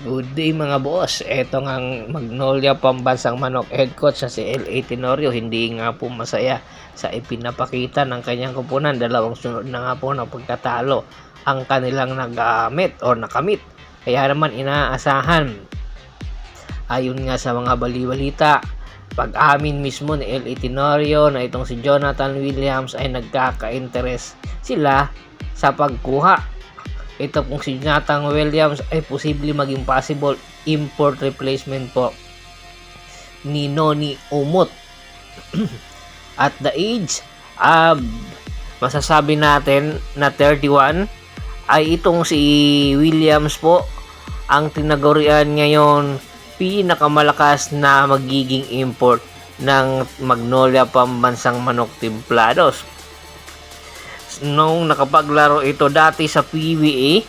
Good day mga boss. Eto ngang Magnolia Pambansang Manok head coach na si L.A. Tenorio hindi nga po masaya sa ipinapakita ng kanyang kupunan. Dalawang sunod na nga po na pagkatalo ang kanilang nagamit o nakamit. Kaya naman inaasahan, ayon nga sa mga balibalita, pag-amin mismo ni L.A. Tenorio na itong si Jonathan Williams ay nagkaka-interes sila sa pagkuha. Ito kung si Jonathan Williams ay posible maging possible import replacement po ni Noni Umut. At the age of masasabi natin na 31 ay itong si Williams po ang tinagurian ngayon pinakamalakas na magiging import ng Magnolia Pambansang Manok Templados. Nung nakapaglaro ito dati sa PBA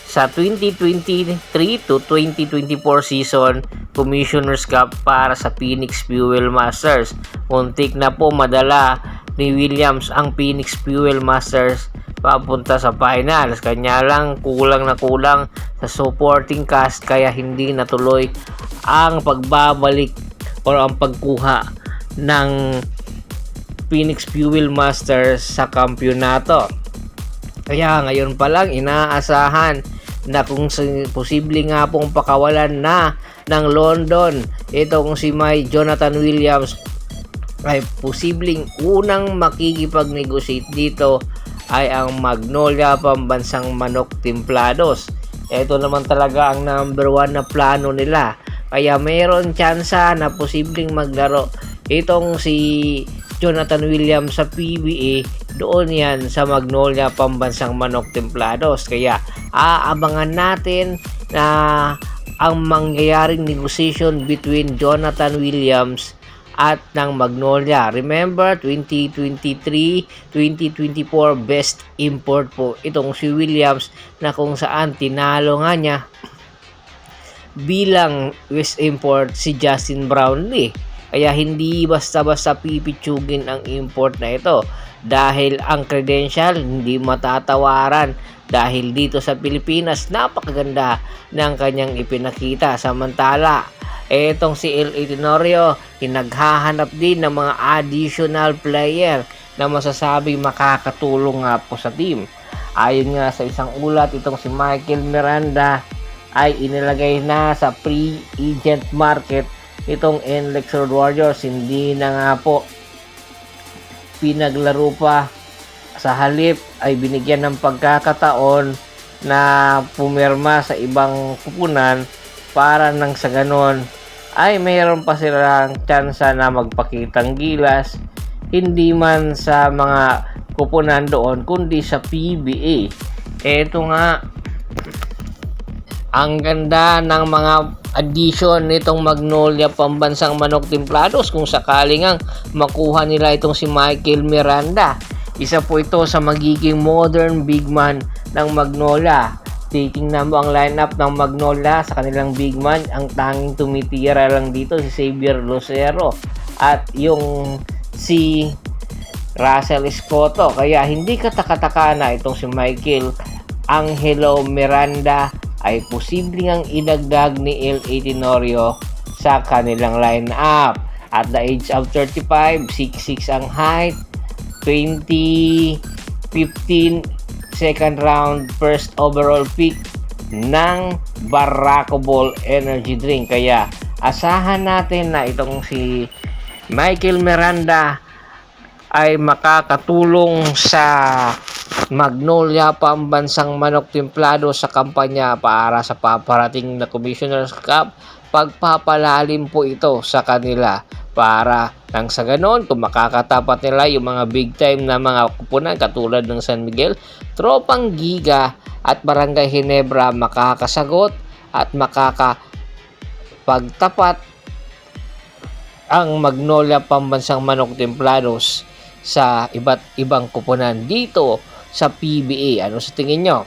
sa 2023 to 2024 season Commissioner's Cup para sa Phoenix Fuel Masters. Muntik na po madala ni Williams ang Phoenix Fuel Masters papunta sa finals. Kanya lang kulang sa supporting cast kaya hindi natuloy ang pagbabalik o ang pagkuha ng Phoenix Fuel Masters sa kampyonato. Kaya ngayon pa lang inaasahan na kung posible nga pong pakawalan na ng London ito kung si Jonathan Williams ay posibleng unang makikipag-negotiate dito ay ang Magnolia Pambansang Manok Templados. Ito naman talaga ang number 1 na plano nila. Kaya mayroon tsansa na posibleng maglaro itong si Jonathan Williams sa PBA, doon yan sa Magnolia Pambansang Manok Templados. Kaya aabangan natin na ang mangyayaring negotiation between Jonathan Williams at ng Magnolia. Remember, 2023-2024 best import po itong si Williams na kung saan tinalo nga niya bilang best import si Justin Brownlee. Kaya hindi basta-basta pipitsugin ang import na ito dahil ang credential hindi matatawaran dahil dito sa Pilipinas napakaganda ng kanyang ipinakita. Samantala, etong si L.A. Tenorio naghahanap din ng mga additional player na masasabi makakatulong nga po sa team. Ayon nga sa isang ulat, itong si Michael Miranda ay inilagay na sa pre-agent market itong NLEX Road Warriors. Hindi na nga po pinaglaro pa, sa halip ay binigyan ng pagkakataon na pumirma sa ibang kupunan para nang sa ganon ay mayroon pa silang tsansa na magpakitang gilas, hindi man sa mga kupunan doon kundi sa PBA. Eto nga ang ganda ng mga addition nitong Magnolia Pambansang Manok Templados kung sakaling ang makuha nila itong si Michael Miranda. Isa po ito sa magiging modern big man ng Magnolia. Titingnan mo ang lineup ng Magnolia sa kanilang big man, ang tanging tumitira lang dito si Xavier Lucero at yung si Russell Escoto. Kaya hindi katakataka na itong si Michael Angelo Miranda ay posibleng ang idagdag ni L.A. Tenorio sa kanilang lineup. At the age of 35, 6'6 ang height, 2015 second round first overall pick ng Barraco Ball Energy Drink. Kaya asahan natin na itong si Michael Miranda ay makakatulong sa Magnolia Pambansang Manok Templado sa kampanya para sa paparating na Commissioner's Cup. Pagpapalalim po ito sa kanila para nang sa ganon kung makakatapat nila yung mga big time na mga kupunan katulad ng San Miguel, Tropang Giga at Barangay Ginebra makakasagot at makakapagtapat ang Magnolia Pambansang Manok Templados sa iba't ibang kupunan dito sa PBA. Ano sa tingin nyo?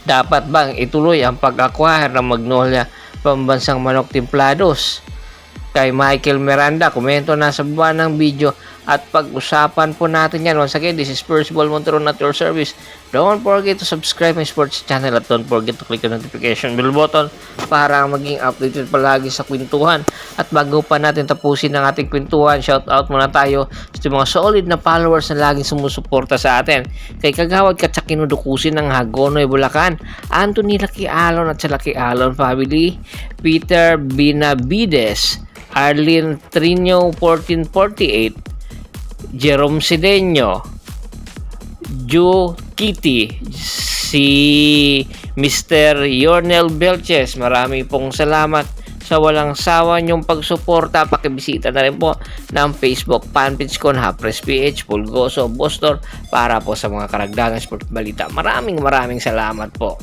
Dapat bang ituloy ang pag-acquire ng Magnolia Pambansang Manok Templados kay Michael Miranda? Komento na sa baba ng video At pag-usapan po natin yan. Once again, this is Percival Montero at your service. Don't forget to subscribe my sports channel at don't forget to click the notification bell button para maging updated palagi sa kwentuhan. At bago pa natin tapusin ang ating kwentuhan, shout out muna tayo sa mga solid na followers na laging sumusuporta sa atin. Kay Kagawad Katsakin Dukusin ng Hagonoy, Bulacan, Anthony Laki Alon at sa Laki Alon family, Peter Binavides, Arlene Trino 1448, Jerome Sideño, Joe Kitty, si Mr. Yornel Belches. Marami pong salamat sa walang sawa niyong pagsuporta. Pakibisita na rin po ng Facebook fanpage ko na Hapres PH, Pulgoso, Bostor para po sa mga karagdagang sport balita. Maraming salamat po.